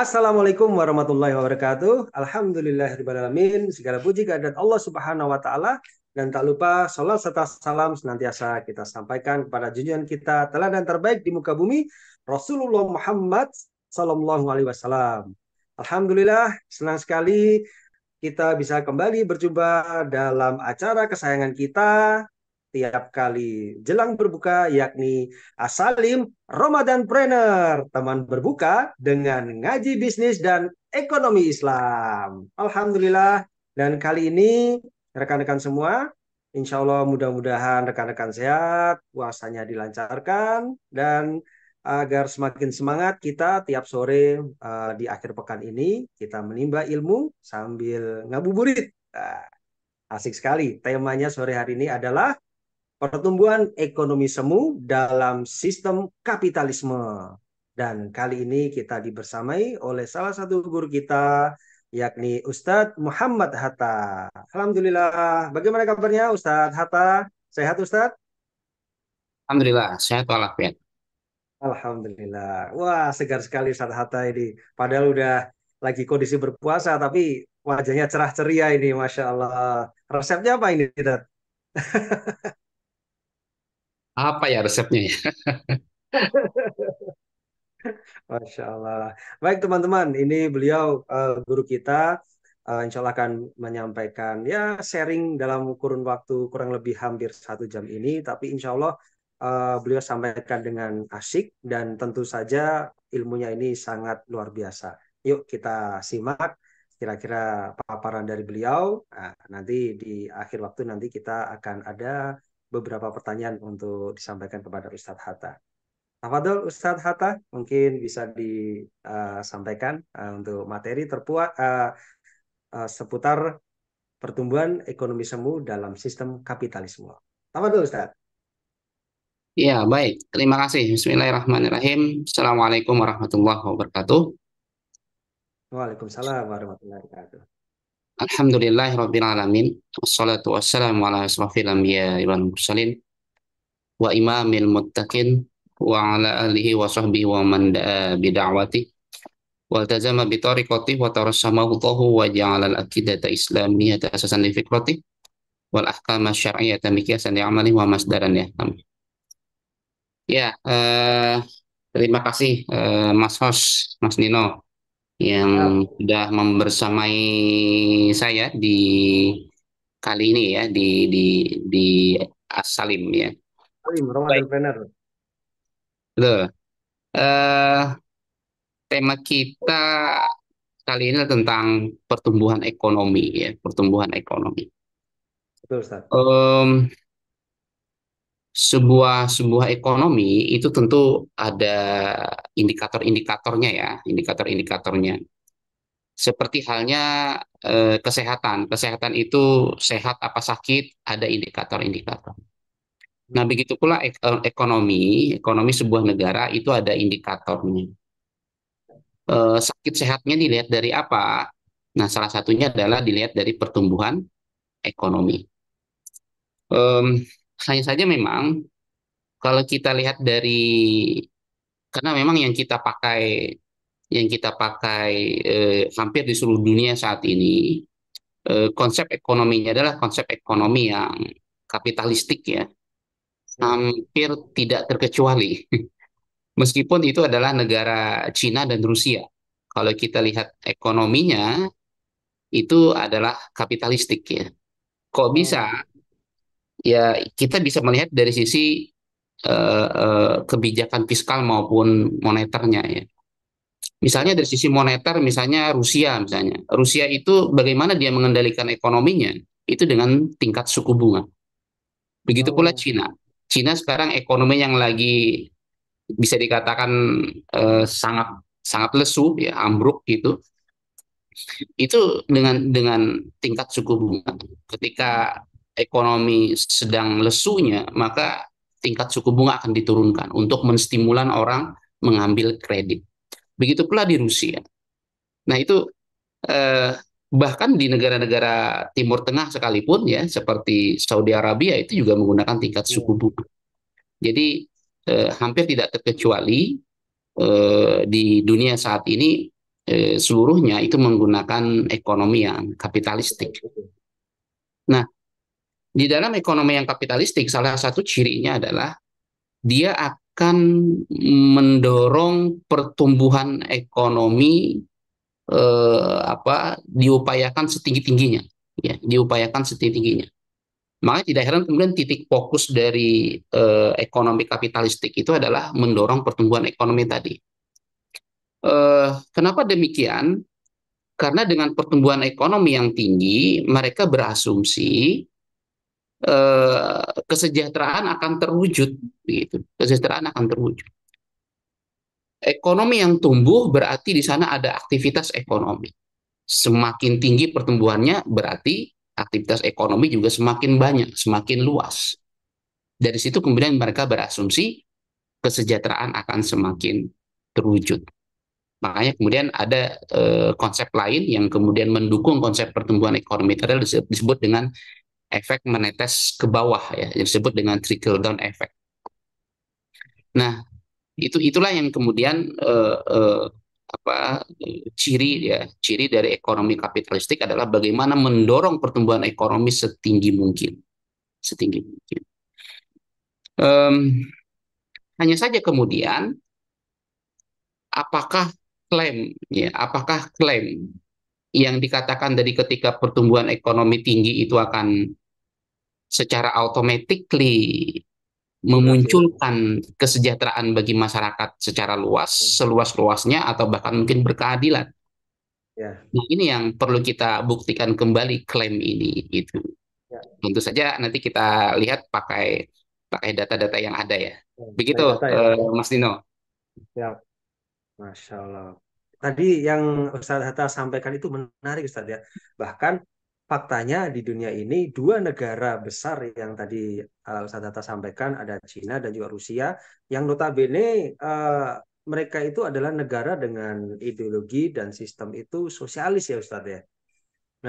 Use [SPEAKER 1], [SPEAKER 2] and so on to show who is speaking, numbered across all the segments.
[SPEAKER 1] Assalamualaikum warahmatullahi wabarakatuh. Alhamdulillahirrahmanirrahim. Segala puji kehadirat Allah Subhanahu wa taala dan tak lupa salat serta salam senantiasa kita sampaikan kepada junjungan kita teladan terbaik di muka bumi, Rasulullah Muhammad sallallahu alaihi wasallam. Alhamdulillah, senang sekali kita bisa kembali berjumpa dalam acara kesayangan kita tiap kali jelang berbuka, yakni Asalim Ramadan Planner, teman berbuka dengan ngaji bisnis dan ekonomi Islam. Alhamdulillah, dan kali ini rekan-rekan semua, insya Allah mudah-mudahan rekan-rekan sehat, puasanya dilancarkan, dan agar semakin semangat kita tiap sore di akhir pekan ini, kita menimba ilmu sambil ngabuburit. Nah, asik sekali. Temanya sore hari ini adalah pertumbuhan ekonomi semu dalam sistem kapitalisme. Dan kali ini kita dibersamai oleh salah satu guru kita, yakni Ustadz Muhammad Hatta. Alhamdulillah. Bagaimana kabarnya Ustadz Hatta? Sehat Ustadz?
[SPEAKER 2] Alhamdulillah, sehat walafiat.
[SPEAKER 1] Alhamdulillah. Wah, segar sekali Ustadz Hatta ini. Padahal udah lagi kondisi berpuasa, tapi wajahnya cerah ceria ini, Masya Allah. Resepnya apa ini, Ustadz?
[SPEAKER 2] Apa ya resepnya ya?
[SPEAKER 1] Masya Allah. Baik teman-teman, ini beliau guru kita, insya Allah akan menyampaikan ya sharing dalam kurun waktu kurang lebih hampir 1 jam ini, tapi insya Allah beliau sampaikan dengan asyik dan tentu saja ilmunya ini sangat luar biasa. Yuk kita simak kira-kira paparan dari beliau. Nah, nanti di akhir waktu nanti kita akan ada beberapa pertanyaan untuk disampaikan kepada Ustadz Hatta. Tafadhol Ustadz Hatta, mungkin bisa disampaikan untuk materi terpuat seputar pertumbuhan ekonomi semu dalam sistem kapitalisme. Tafadhol Ustadz.
[SPEAKER 2] Ya, baik. Terima kasih. Bismillahirrahmanirrahim. Assalamualaikum warahmatullahi wabarakatuh.
[SPEAKER 1] Waalaikumsalam warahmatullahi wabarakatuh.
[SPEAKER 2] Alhamdulillahirabbil alamin. Wassalatu wassalamu ala asrofil anbiya'i wal mursalin wa imamil muttaqin wa ala alihi wa sahbihi wa man da'a bida'wati wa altazama bi tariqati wa tarassamahu wa ja'ala al-aqidata islamiyata asasan li fikrati wal ahkama syar'iyyata miqyasan li amali wa masdaran ya. Ya, terima kasih Mas Hos, Mas Nino yang
[SPEAKER 1] Ya,
[SPEAKER 2] sudah membersamai saya di kali ini ya di Asalim ya.
[SPEAKER 1] Alim
[SPEAKER 2] Baik,
[SPEAKER 1] Ramadan Planner.
[SPEAKER 2] betul. Eh, tema kita kali ini tentang pertumbuhan ekonomi ya, pertumbuhan ekonomi.
[SPEAKER 1] Betul Ustadz.
[SPEAKER 2] Em, sebuah ekonomi itu tentu ada indikator-indikatornya ya, indikator-indikatornya. Seperti halnya kesehatan. Kesehatan itu sehat apa sakit, ada indikator-indikator. Nah, begitu pula ekonomi sebuah negara itu ada indikatornya. Sakit sehatnya dilihat dari apa? Nah, salah satunya adalah dilihat dari pertumbuhan ekonomi. Em, Hanya saja memang kalau kita lihat karena memang yang kita pakai hampir di seluruh dunia saat ini, konsep ekonominya adalah konsep ekonomi yang kapitalistik ya,
[SPEAKER 1] Ya.
[SPEAKER 2] hampir tidak terkecuali. Meskipun itu adalah negara Cina dan Rusia. Kalau kita lihat ekonominya, itu adalah kapitalistik ya. Kok bisa?
[SPEAKER 1] Oh,
[SPEAKER 2] Ya, kita bisa melihat dari sisi kebijakan fiskal maupun moneternya ya. Misalnya
[SPEAKER 1] ya.
[SPEAKER 2] dari sisi moneter, misalnya Rusia itu bagaimana dia mengendalikan ekonominya itu dengan tingkat suku bunga. Begitu pula
[SPEAKER 1] Oh,
[SPEAKER 2] Cina. Cina sekarang ekonomi yang lagi bisa dikatakan sangat sangat lesu ya, ambruk gitu. Itu dengan tingkat suku bunga. Ketika ekonomi sedang lesunya, maka tingkat suku bunga akan diturunkan untuk menstimulan orang mengambil kredit. Begitu pula di Rusia. Nah, itu eh, bahkan di negara-negara Timur Tengah sekalipun ya, seperti Saudi Arabia itu juga menggunakan tingkat
[SPEAKER 1] iya.
[SPEAKER 2] suku bunga. Jadi hampir tidak terkecuali di dunia saat ini seluruhnya itu menggunakan ekonomi yang kapitalistik. Nah, di dalam ekonomi yang kapitalistik, salah satu cirinya adalah dia akan mendorong pertumbuhan ekonomi, diupayakan setinggi-tingginya, ya, diupayakan setinggi-tingginya. Makanya tidak heran kemudian titik fokus dari ekonomi kapitalistik itu adalah mendorong pertumbuhan ekonomi tadi. Kenapa demikian? Karena dengan pertumbuhan ekonomi yang tinggi, mereka berasumsi kesejahteraan akan terwujud, gitu. Kesejahteraan akan terwujud. Ekonomi yang tumbuh berarti di sana ada aktivitas ekonomi. Semakin tinggi pertumbuhannya berarti aktivitas ekonomi juga semakin banyak, semakin luas. Dari situ kemudian mereka berasumsi kesejahteraan akan semakin terwujud. Makanya kemudian ada konsep lain yang kemudian mendukung konsep pertumbuhan ekonomi itu adalah disebut dengan efek menetes ke bawah, ya, yang disebut dengan trickle down effect. Nah, itulah yang kemudian ciri dari ekonomi kapitalistik adalah bagaimana mendorong pertumbuhan ekonomi setinggi mungkin, setinggi mungkin. Hanya saja kemudian apakah klaim yang dikatakan dari ketika pertumbuhan ekonomi tinggi itu akan secara automatically memunculkan kesejahteraan bagi masyarakat secara luas, seluas-luasnya, atau bahkan mungkin berkeadilan.
[SPEAKER 1] Ya.
[SPEAKER 2] Nah, ini yang perlu kita buktikan kembali klaim ini. Itu. Ya. Tentu saja nanti kita lihat pakai data-data yang ada, ya. Begitu, Mas Dino.
[SPEAKER 1] Ya, Masya Allah. Tadi yang Ustaz Hatta sampaikan itu menarik, Ustaz, ya. Bahkan faktanya di dunia ini dua negara besar yang tadi Ustaz Hatta sampaikan, ada Cina dan juga Rusia, yang notabene mereka itu adalah negara dengan ideologi dan sistem itu sosialis, ya Ustaz, ya.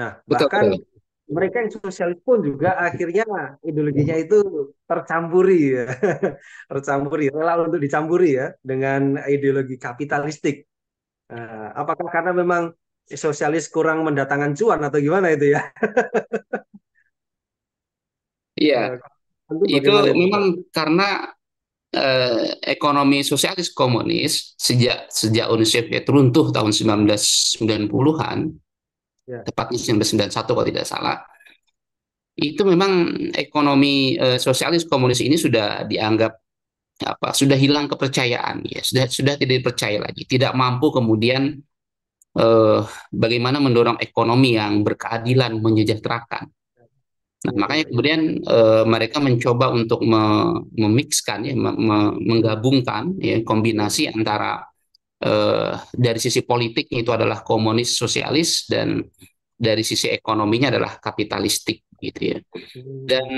[SPEAKER 1] Nah, bahkan
[SPEAKER 2] betul.
[SPEAKER 1] Mereka yang sosialis pun juga akhirnya ideologinya itu tercampuri, ya. Tercampuri, rela untuk dicampuri ya dengan ideologi kapitalistik. Apakah karena memang sosialis kurang mendatangkan cuan atau gimana itu ya?
[SPEAKER 2] Iya, itu
[SPEAKER 1] Bagaimana itu?
[SPEAKER 2] memang karena ekonomi sosialis komunis sejak Uni Soviet runtuh tahun 1990-an,
[SPEAKER 1] Ya.
[SPEAKER 2] tepatnya 1991 kalau tidak salah, itu memang ekonomi sosialis komunis ini sudah dianggap sudah hilang kepercayaan, ya, sudah tidak dipercaya lagi, tidak mampu kemudian bagaimana mendorong ekonomi yang berkeadilan, menyejahterakan. Nah, makanya kemudian mereka mencoba untuk memixkan, ya, menggabungkan, ya, kombinasi antara dari sisi politiknya itu adalah komunis sosialis dan dari sisi ekonominya adalah kapitalistik, gitu ya. Dan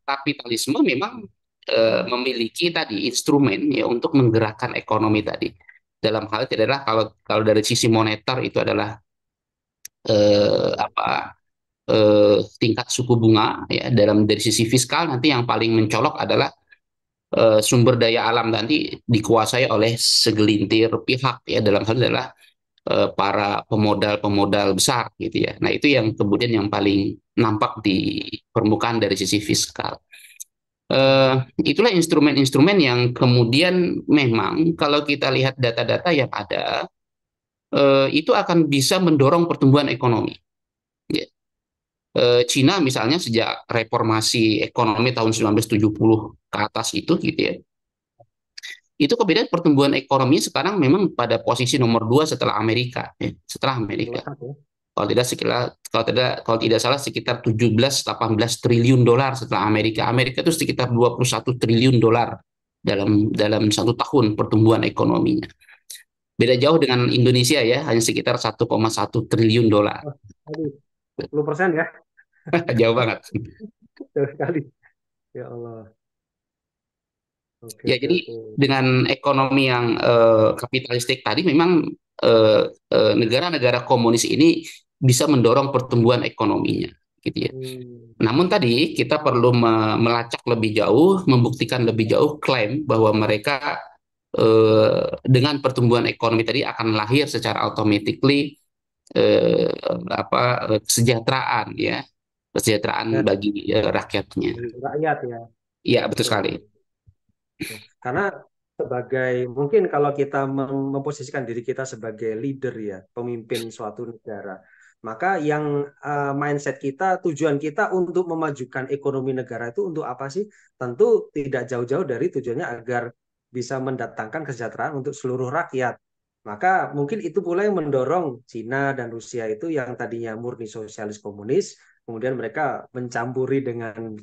[SPEAKER 2] kapitalisme memang memiliki tadi instrumen, ya, untuk menggerakkan ekonomi tadi. Dalam hal itu adalah kalau dari sisi moneter itu adalah tingkat suku bunga, ya. Dari sisi fiskal nanti yang paling mencolok adalah sumber daya alam nanti dikuasai oleh segelintir pihak, ya, dalam hal adalah para pemodal besar, gitu ya. Nah, itu yang kemudian yang paling nampak di permukaan dari sisi fiskal. Itulah instrumen-instrumen yang kemudian memang kalau kita lihat data-data yang ada, itu akan bisa mendorong pertumbuhan ekonomi. Ya. Cina misalnya sejak reformasi ekonomi tahun 1970 ke atas itu, gitu ya, itu kemudian pertumbuhan ekonomi sekarang memang pada posisi nomor 2 setelah Amerika, ya, setelah Amerika. Kalau tidak salah sekitar 17-18 triliun dolar setelah Amerika. Amerika itu sekitar 21 triliun dolar dalam 1 tahun pertumbuhan ekonominya. Beda jauh dengan Indonesia, ya, hanya sekitar 1,1 triliun dolar.
[SPEAKER 1] 10% ya?
[SPEAKER 2] Jauh banget.
[SPEAKER 1] Jauh sekali. Ya Allah.
[SPEAKER 2] Ya, jadi dengan ekonomi yang kapitalistik tadi memang negara-negara komunis ini bisa mendorong pertumbuhan ekonominya, gitu ya. Namun tadi kita perlu melacak lebih jauh, membuktikan lebih jauh klaim bahwa mereka dengan pertumbuhan ekonomi tadi akan lahir secara automatically eh, kesejahteraan ya, kesejahteraan
[SPEAKER 1] Ya,
[SPEAKER 2] bagi rakyatnya.
[SPEAKER 1] rakyat ya.
[SPEAKER 2] Iya, betul
[SPEAKER 1] Betul,
[SPEAKER 2] sekali.
[SPEAKER 1] betul. Betul. Karena sebagai mungkin kalau kita memposisikan diri kita sebagai leader ya, pemimpin suatu negara, maka yang mindset kita, tujuan kita untuk memajukan ekonomi negara itu untuk apa sih? Tentu tidak jauh-jauh dari tujuannya agar bisa mendatangkan kesejahteraan untuk seluruh rakyat. Maka mungkin itu pula yang mendorong Cina dan Rusia itu yang tadinya murni sosialis komunis, kemudian mereka mencampuri dengan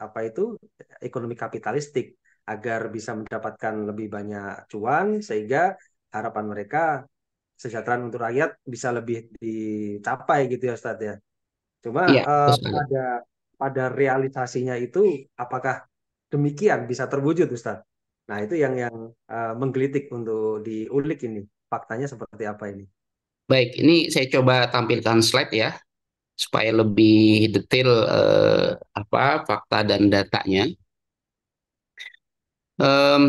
[SPEAKER 1] apa itu ekonomi kapitalistik agar bisa mendapatkan lebih banyak cuan sehingga harapan mereka kesejahteraan untuk rakyat bisa lebih dicapai gitu ya Ustadz ya. Cuma
[SPEAKER 2] Iya, betul sekali.
[SPEAKER 1] pada realisasinya itu apakah demikian bisa terwujud Ustadz? Nah, itu yang menggelitik untuk diulik ini. Faktanya seperti apa ini?
[SPEAKER 2] Baik, ini saya coba tampilkan slide ya supaya lebih detail fakta dan datanya. Em,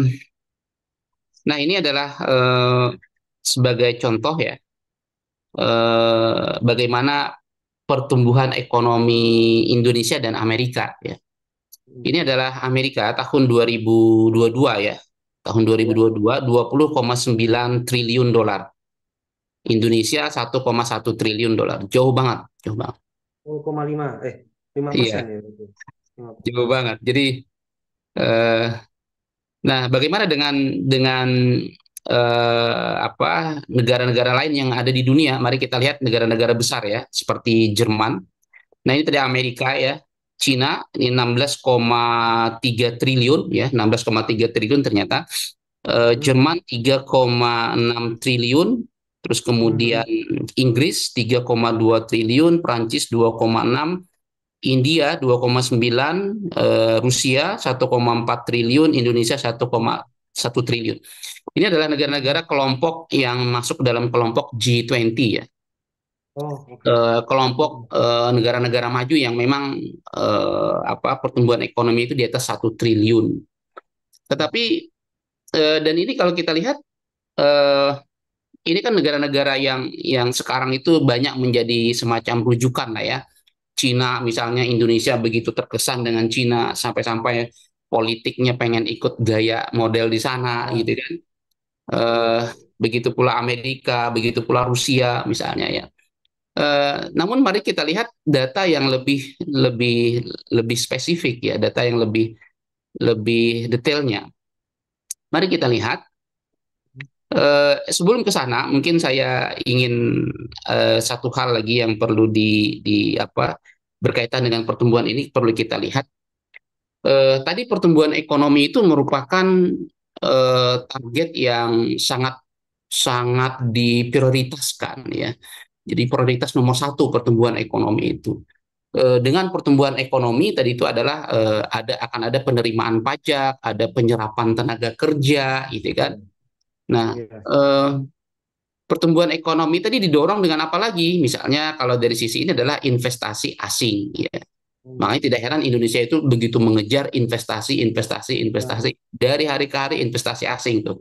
[SPEAKER 2] nah, ini adalah sebagai contoh ya, bagaimana pertumbuhan ekonomi Indonesia dan Amerika ya. Ini adalah Amerika tahun 2022 ya. Tahun
[SPEAKER 1] Ya,
[SPEAKER 2] 2022 20,9 triliun dolar. Indonesia 1,1 triliun dolar. Jauh banget, jauh banget.
[SPEAKER 1] 0,5 5%
[SPEAKER 2] Iya,
[SPEAKER 1] ya itu. 5%.
[SPEAKER 2] jauh banget. Jadi eh, nah, bagaimana dengan negara-negara lain yang ada di dunia? Mari kita lihat negara-negara besar ya, seperti Jerman. Nah, ini tadi Amerika ya. Cina ini 16,3 triliun ya, 16,3 triliun ternyata.
[SPEAKER 1] Hmm,
[SPEAKER 2] Jerman 3,6 triliun, terus
[SPEAKER 1] hmm, hmm,
[SPEAKER 2] kemudian Inggris 3,2 triliun, Prancis 2,6, India 2,9, Rusia 1,4 triliun, Indonesia 1,1 triliun. Ini adalah
[SPEAKER 1] hmm.
[SPEAKER 2] negara-negara kelompok yang masuk dalam kelompok G20 ya.
[SPEAKER 1] Oh, oke.
[SPEAKER 2] Kelompok negara-negara maju yang memang pertumbuhan ekonomi itu di atas 1 triliun. Tetapi dan ini kalau kita lihat eh, ini kan negara-negara yang sekarang itu banyak menjadi semacam rujukan lah ya. Cina misalnya, Indonesia begitu terkesan dengan Cina sampai-sampai politiknya pengen ikut gaya model di sana
[SPEAKER 1] Ya,
[SPEAKER 2] gitu kan.
[SPEAKER 1] iya.
[SPEAKER 2] Eh, Begitu pula Amerika, begitu pula Rusia misalnya ya. Namun mari kita lihat data yang lebih lebih lebih spesifik ya, data yang lebih lebih detailnya. Mari kita lihat. Sebelum ke sana, mungkin saya ingin satu hal lagi yang perlu berkaitan dengan pertumbuhan ini perlu kita lihat. Tadi pertumbuhan ekonomi itu merupakan target yang sangat sangat diprioritaskan ya. Jadi prioritas nomor satu pertumbuhan ekonomi itu. Dengan pertumbuhan ekonomi tadi itu adalah akan ada penerimaan pajak, ada penyerapan tenaga kerja, gitu kan.
[SPEAKER 1] Iya.
[SPEAKER 2] Nah,
[SPEAKER 1] Iya.
[SPEAKER 2] eh, pertumbuhan ekonomi tadi didorong dengan apa lagi? Misalnya kalau dari sisi ini adalah investasi asing. Ya. Makanya tidak heran Indonesia itu begitu mengejar investasi, investasi,
[SPEAKER 1] Ya,
[SPEAKER 2] investasi dari hari ke hari investasi asing tuh.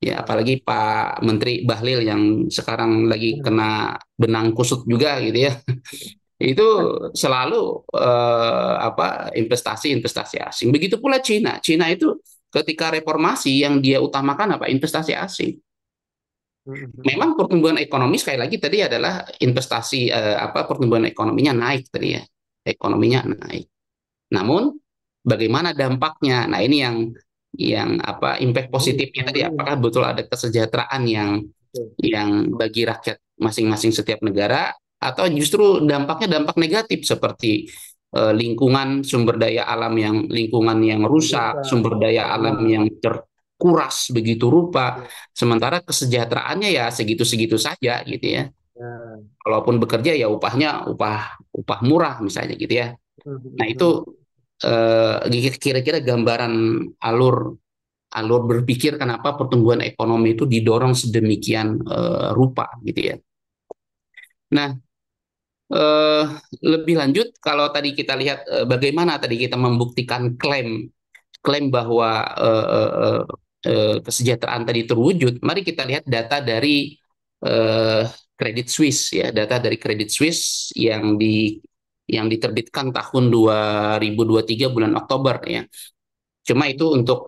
[SPEAKER 2] Ya,
[SPEAKER 1] ya.
[SPEAKER 2] apalagi Pak Menteri Bahlil yang sekarang lagi
[SPEAKER 1] Ya.
[SPEAKER 2] kena benang kusut juga gitu ya. Itu selalu investasi, investasi asing. Begitu pula Cina. Cina itu ketika reformasi yang dia utamakan apa? Investasi asing. Memang pertumbuhan ekonomi sekali lagi tadi adalah investasi pertumbuhan ekonominya naik tadi ya. Ekonominya naik. Namun bagaimana dampaknya? Nah, ini yang impact positifnya
[SPEAKER 1] Yang
[SPEAKER 2] tadi
[SPEAKER 1] ini.
[SPEAKER 2] apakah betul ada kesejahteraan yang bagi rakyat masing-masing setiap negara atau justru dampaknya dampak negatif seperti lingkungan sumber daya alam lingkungan yang
[SPEAKER 1] Yang
[SPEAKER 2] rusak,
[SPEAKER 1] rusak.
[SPEAKER 2] sumber daya alam
[SPEAKER 1] Nah,
[SPEAKER 2] yang terkuras begitu rupa,
[SPEAKER 1] ya.
[SPEAKER 2] sementara kesejahteraannya ya segitu-segitu saja gitu ya.
[SPEAKER 1] Ya.
[SPEAKER 2] Kalaupun bekerja ya upahnya upah upah murah misalnya gitu ya. Nah, itu kira-kira gambaran alur alur berpikir kenapa pertumbuhan ekonomi itu didorong sedemikian rupa gitu ya. Nah, eh, lebih lanjut kalau tadi kita lihat bagaimana tadi kita membuktikan klaim klaim bahwa kesejahteraan tadi terwujud, mari kita lihat data dari eh, Credit Suisse ya, data dari Credit Suisse yang diterbitkan tahun 2023 bulan Oktober ya. Cuma itu untuk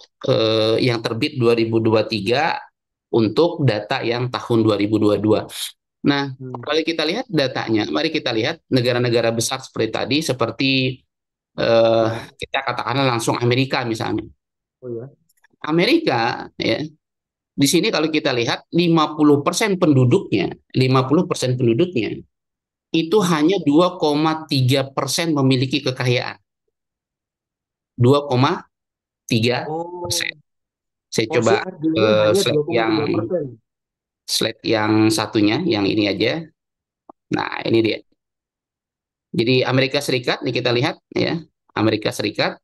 [SPEAKER 2] yang terbit 2023 untuk data yang tahun 2022. Nah, kalau kita lihat datanya, mari kita lihat negara-negara besar seperti tadi, seperti kita katakanlah langsung Amerika misalnya.
[SPEAKER 1] Oh ya.
[SPEAKER 2] Amerika ya, di sini kalau kita lihat 50% penduduknya, 50% penduduknya itu hanya 2,3% memiliki kekayaan. 2,3%.
[SPEAKER 1] Oh,
[SPEAKER 2] Saya
[SPEAKER 1] oh si
[SPEAKER 2] coba
[SPEAKER 1] Argentina hanya
[SPEAKER 2] slide yang
[SPEAKER 1] 2,3%.
[SPEAKER 2] satunya, yang ini aja. Nah, ini dia. Jadi Amerika Serikat, nih kita lihat ya, Amerika Serikat.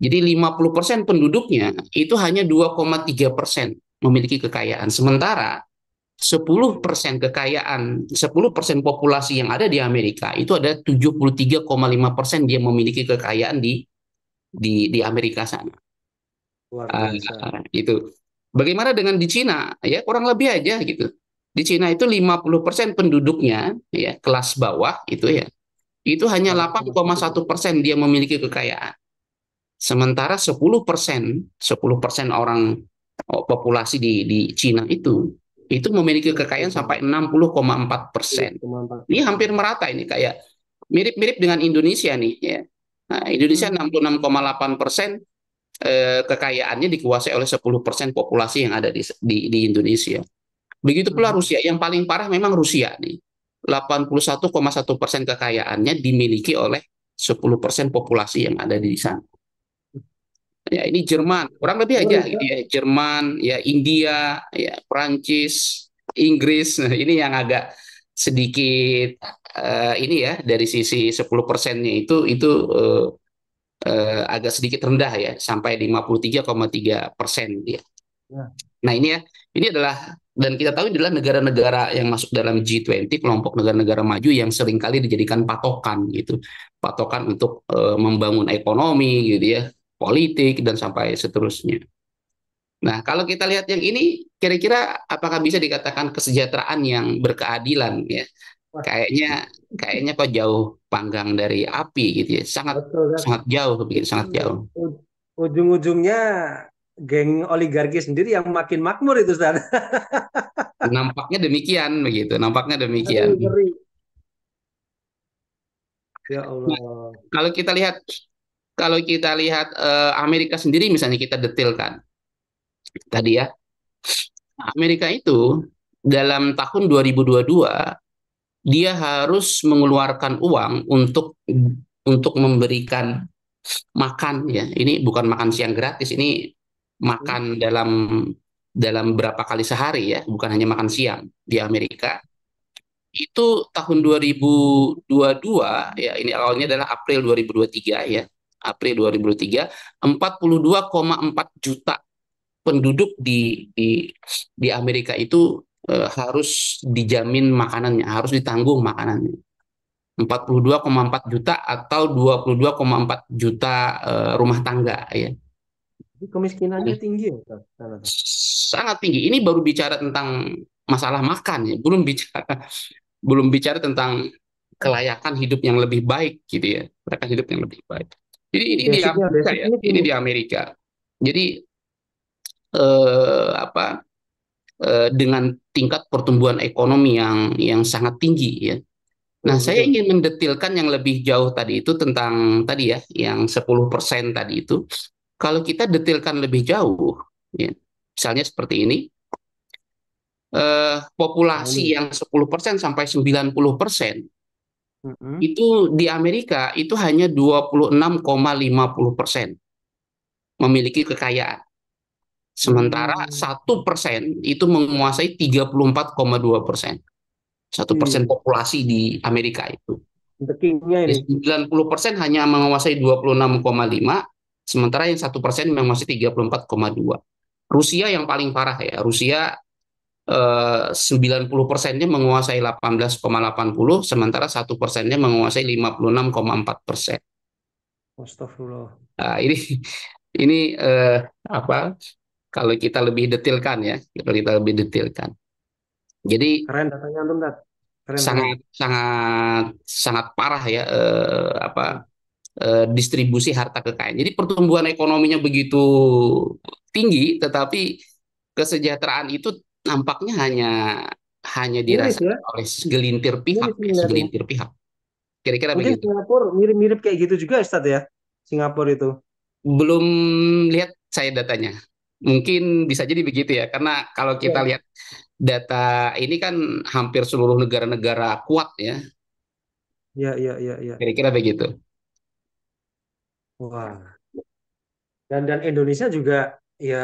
[SPEAKER 2] Jadi 50% penduduknya itu hanya 2,3% memiliki kekayaan. Sementara 10% kekayaan, 10% populasi yang ada di Amerika itu ada 73,5% dia memiliki kekayaan di Amerika sana.
[SPEAKER 1] Luar biasa.
[SPEAKER 2] Itu. Bagaimana dengan di Cina? Ya, kurang lebih aja gitu. Di Cina itu 50% penduduknya ya kelas bawah itu ya. Itu hanya 8,1% dia memiliki kekayaan. Sementara 10% orang populasi di Cina itu memiliki kekayaan sampai 60,4%. Ini hampir merata, ini kayak mirip-mirip dengan Indonesia nih ya. Nah, Indonesia 66,8% kekayaannya dikuasai oleh 10% populasi yang ada di Indonesia. Begitu pula Rusia, yang paling parah memang Rusia nih. 81,1% kekayaannya dimiliki oleh 10% populasi yang ada di sana. Ya, ini Jerman, kurang lebih aja gitu ya. Jerman, ya India, ya Prancis, Inggris. Nah, ini yang agak sedikit ini ya, dari sisi 10%-nya itu agak sedikit rendah ya, sampai 53,3% dia.
[SPEAKER 1] Ya.
[SPEAKER 2] Nah, ini ya, ini adalah, dan kita tahu adalah negara-negara yang masuk dalam G20, kelompok negara-negara maju yang seringkali dijadikan patokan gitu. Patokan untuk membangun ekonomi gitu ya, politik dan sampai seterusnya. Nah, kalau kita lihat yang ini, kira-kira apakah bisa dikatakan kesejahteraan yang berkeadilan ya?
[SPEAKER 1] Wah,
[SPEAKER 2] Kayaknya kayaknya kok jauh panggang dari api gitu ya. Sangat
[SPEAKER 1] betul kan?
[SPEAKER 2] sangat jauh begitu,
[SPEAKER 1] Itu
[SPEAKER 2] sangat jauh.
[SPEAKER 1] ujung-ujungnya geng oligarki sendiri yang makin makmur itu, Ustaz.
[SPEAKER 2] Nampaknya demikian begitu, nampaknya demikian.
[SPEAKER 1] Aduh, ngeri. Ya
[SPEAKER 2] Nah,
[SPEAKER 1] Allah.
[SPEAKER 2] kalau kita lihat Amerika sendiri misalnya, kita detailkan tadi ya. Amerika itu dalam tahun 2022 dia harus mengeluarkan uang untuk memberikan makan ya. Ini bukan makan siang gratis, ini makan dalam berapa kali sehari ya, bukan hanya makan siang di Amerika. Itu tahun 2022 ya, ini awalnya adalah April 2023 ya. April 2023, 42,4 juta penduduk di Amerika itu harus dijamin makanannya, harus ditanggung makanannya. 42,4 juta atau 22,4 juta rumah tangga ya.
[SPEAKER 1] Kemiskinannya tinggi ya, Ustaz?
[SPEAKER 2] Sangat tinggi. Ini baru bicara tentang masalah makan ya, belum bicara tentang kelayakan hidup yang lebih baik gitu ya. Kelayakan hidup yang lebih baik. Jadi ini di
[SPEAKER 1] Basicnya,
[SPEAKER 2] Amerika
[SPEAKER 1] basic
[SPEAKER 2] ya,
[SPEAKER 1] ini
[SPEAKER 2] ini
[SPEAKER 1] tinggi.
[SPEAKER 2] di Amerika. Jadi apa dengan tingkat pertumbuhan ekonomi yang sangat tinggi ya. Nah,
[SPEAKER 1] Betul,
[SPEAKER 2] saya
[SPEAKER 1] betul.
[SPEAKER 2] ingin mendetilkan yang lebih jauh tadi itu tentang tadi ya, yang 10% tadi itu. Kalau kita detilkan lebih jauh, ya, misalnya seperti ini,
[SPEAKER 1] Nah,
[SPEAKER 2] populasi
[SPEAKER 1] ini.
[SPEAKER 2] yang 10% sampai 90%
[SPEAKER 1] Mm-mm.
[SPEAKER 2] itu di Amerika itu hanya 26,50% memiliki kekayaan. Sementara
[SPEAKER 1] Hmm.
[SPEAKER 2] 1% itu menguasai 34,2%. 1%
[SPEAKER 1] Ih,
[SPEAKER 2] populasi di Amerika itu.
[SPEAKER 1] the king-nya
[SPEAKER 2] Jadi
[SPEAKER 1] ini.
[SPEAKER 2] 90% hanya menguasai 26,5, sementara yang 1% menguasai 34,2. Rusia yang paling parah ya. Rusia 90%-nya menguasai 18,80, sementara 1%-nya menguasai 56,4%.
[SPEAKER 1] Astagfirullah.
[SPEAKER 2] Nah, ini apa? Kalau kita lebih detilkan ya, kalau kita lebih detilkan. Jadi
[SPEAKER 1] Keren datanya antum, Dat. Keren, keren.
[SPEAKER 2] sangat sangat sangat parah ya
[SPEAKER 1] Hmm.
[SPEAKER 2] distribusi harta kekayaan. Jadi pertumbuhan ekonominya begitu tinggi, tetapi kesejahteraan itu nampaknya hanya hanya
[SPEAKER 1] Miris
[SPEAKER 2] dirasakan
[SPEAKER 1] ya,
[SPEAKER 2] oleh segelintir pihak,
[SPEAKER 1] miris
[SPEAKER 2] ya,
[SPEAKER 1] melihatnya.
[SPEAKER 2] segelintir pihak. Kira-kira
[SPEAKER 1] Mungkin
[SPEAKER 2] begitu.
[SPEAKER 1] Singapura mirip-mirip kayak gitu juga, Ustadz ya. Singapura itu.
[SPEAKER 2] Belum lihat saya datanya. Mungkin bisa jadi begitu ya, karena kalau kita
[SPEAKER 1] Ya,
[SPEAKER 2] lihat data ini kan hampir seluruh negara-negara kuat ya,
[SPEAKER 1] ya, ya, ya, ya.
[SPEAKER 2] kira-kira begitu.
[SPEAKER 1] Wah. Dan Indonesia juga ya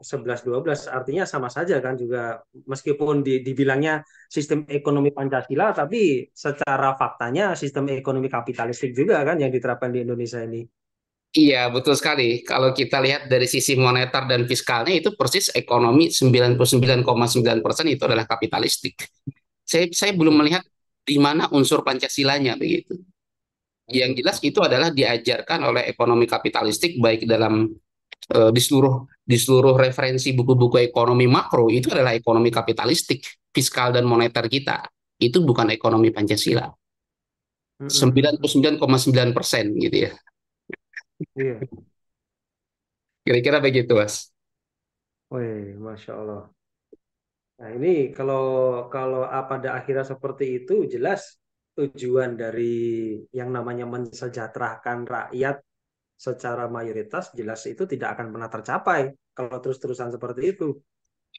[SPEAKER 1] 11-12 artinya sama saja kan juga meskipun dibilangnya sistem ekonomi Pancasila tapi secara faktanya sistem ekonomi kapitalistik juga kan yang diterapkan di Indonesia ini.
[SPEAKER 2] Iya, betul sekali. Kalau kita lihat dari sisi moneter dan fiskalnya itu persis ekonomi 99,9% itu adalah kapitalistik. Saya belum
[SPEAKER 1] Hmm.
[SPEAKER 2] melihat di mana unsur Pancasilanya begitu. Yang jelas itu adalah diajarkan oleh ekonomi kapitalistik baik dalam di seluruh referensi buku-buku ekonomi makro itu adalah ekonomi kapitalistik, fiskal dan moneter kita. Itu bukan ekonomi Pancasila.
[SPEAKER 1] Hmm, hmm,
[SPEAKER 2] sembilan
[SPEAKER 1] hmm,
[SPEAKER 2] puluh
[SPEAKER 1] hmm.
[SPEAKER 2] sembilan koma sembilan persen gitu ya.
[SPEAKER 1] Iya.
[SPEAKER 2] Kira-kira begitu, Mas.
[SPEAKER 1] Wih, Masya Allah. Nah, ini kalau kalau pada akhirnya seperti itu jelas tujuan dari yang namanya mensejahterakan rakyat secara mayoritas jelas itu tidak akan pernah tercapai kalau terus-terusan seperti itu.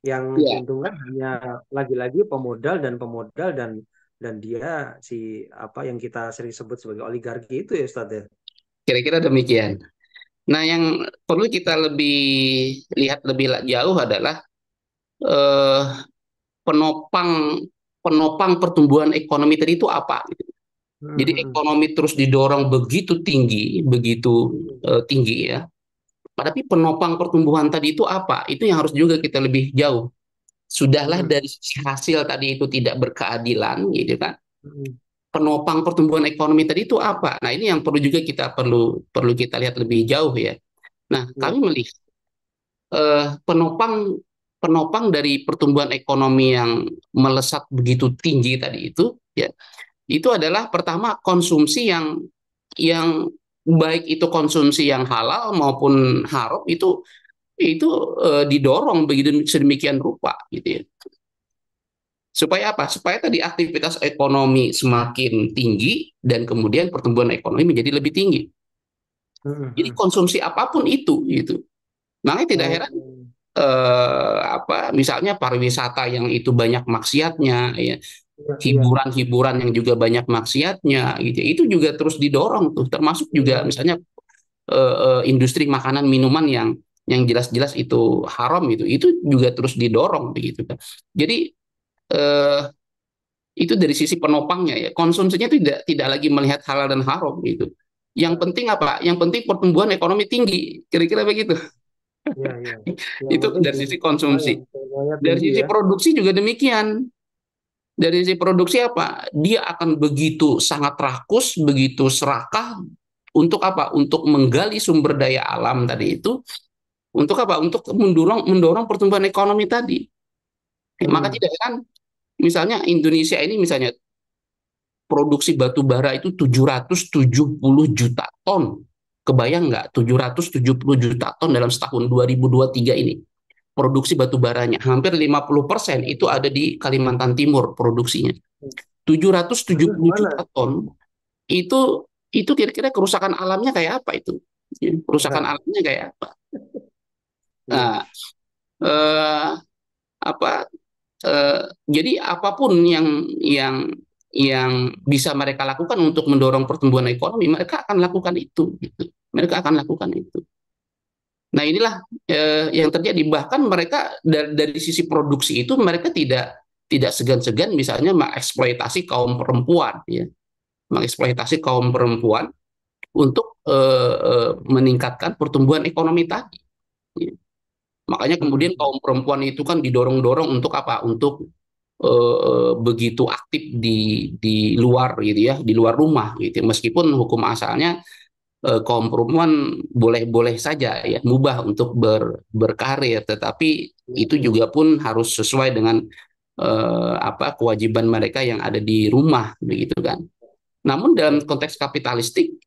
[SPEAKER 1] Yang
[SPEAKER 2] Iya,
[SPEAKER 1] diuntungkan hanya lagi-lagi pemodal dan pemodal dan dia si apa yang kita sering sebut sebagai oligarki itu ya Ustadz ya.
[SPEAKER 2] kira-kira demikian. Nah, yang perlu kita lebih lihat lebih jauh adalah eh, penopang penopang pertumbuhan ekonomi tadi itu apa? Jadi
[SPEAKER 1] Hmm,
[SPEAKER 2] ekonomi terus didorong begitu tinggi, begitu
[SPEAKER 1] hmm,
[SPEAKER 2] tinggi ya. Tapi penopang pertumbuhan tadi itu apa? Itu yang harus juga kita lebih jauh. Sudahlah
[SPEAKER 1] hmm,
[SPEAKER 2] dari sisi hasil tadi itu tidak berkeadilan, gitu kan?
[SPEAKER 1] hmm,
[SPEAKER 2] Penopang pertumbuhan ekonomi tadi itu apa? Nah, ini yang perlu juga kita perlu perlu kita lihat lebih jauh ya. Nah,
[SPEAKER 1] ya,
[SPEAKER 2] kami melihat penopang penopang dari pertumbuhan ekonomi yang melesat begitu tinggi tadi itu ya itu adalah pertama konsumsi yang baik itu konsumsi yang halal maupun haram itu didorong begitu sedemikian rupa gitu ya. Supaya apa? Supaya tadi aktivitas ekonomi semakin tinggi dan kemudian pertumbuhan ekonomi menjadi lebih tinggi.
[SPEAKER 1] hmm,
[SPEAKER 2] Jadi
[SPEAKER 1] hmm.
[SPEAKER 2] konsumsi apapun itu gitu. Makanya tidak
[SPEAKER 1] Oh,
[SPEAKER 2] heran misalnya pariwisata yang itu banyak maksiatnya ya,
[SPEAKER 1] iya, iya,
[SPEAKER 2] hiburan-hiburan yang juga banyak maksiatnya gitu. Itu juga terus didorong tuh termasuk
[SPEAKER 1] iya,
[SPEAKER 2] juga
[SPEAKER 1] iya.
[SPEAKER 2] misalnya industri makanan minuman yang jelas-jelas itu haram itu juga terus didorong begitu kan. Jadi eh, itu dari sisi penopangnya ya konsumsinya itu tidak lagi melihat halal dan haram gitu. Yang
[SPEAKER 1] Nah,
[SPEAKER 2] penting apa? Yang penting pertumbuhan ekonomi tinggi, kira-kira begitu.
[SPEAKER 1] iya, iya. Yang
[SPEAKER 2] Itu
[SPEAKER 1] penting
[SPEAKER 2] dari sisi konsumsi.
[SPEAKER 1] yang semuanya
[SPEAKER 2] Dari
[SPEAKER 1] tinggi
[SPEAKER 2] sisi
[SPEAKER 1] ya.
[SPEAKER 2] produksi juga demikian. Dari sisi produksi apa? Dia akan begitu sangat rakus, begitu serakah untuk apa? Untuk menggali sumber daya alam tadi itu. Untuk apa? Untuk mendorong mendorong pertumbuhan ekonomi tadi. Maka
[SPEAKER 1] Hmm.
[SPEAKER 2] tidak kan misalnya Indonesia ini misalnya produksi batu bara itu 770 juta ton. Kebayang nggak 770 juta ton dalam setahun 2023 ini? Produksi batu baranya hampir 50% itu ada di Kalimantan Timur produksinya. tujuh ratus tujuh
[SPEAKER 1] Lalu
[SPEAKER 2] puluh
[SPEAKER 1] gimana?
[SPEAKER 2] juta ton itu kira-kira kerusakan alamnya kayak apa itu? Kerusakan
[SPEAKER 1] Nah,
[SPEAKER 2] alamnya kayak apa?
[SPEAKER 1] iya.
[SPEAKER 2] Nah, eh, apa eh, jadi apapun yang bisa mereka lakukan untuk mendorong pertumbuhan ekonomi, mereka akan lakukan itu. Gitu. Mereka akan lakukan itu. Nah inilah yang terjadi. Bahkan mereka dari sisi produksi itu mereka tidak segan-segan misalnya mengeksploitasi kaum perempuan, ya, mengeksploitasi kaum perempuan untuk meningkatkan pertumbuhan ekonomi tadi. Ya. Makanya kemudian
[SPEAKER 1] Hmm.
[SPEAKER 2] kaum perempuan itu kan didorong-dorong untuk apa? Untuk begitu aktif di luar gitu ya, di luar rumah gitu. Meskipun hukum asalnya kaum perempuan boleh-boleh saja ya mubah untuk berkarir, tetapi itu juga pun harus sesuai dengan apa kewajiban mereka yang ada di rumah begitu kan. Namun dalam konteks kapitalistik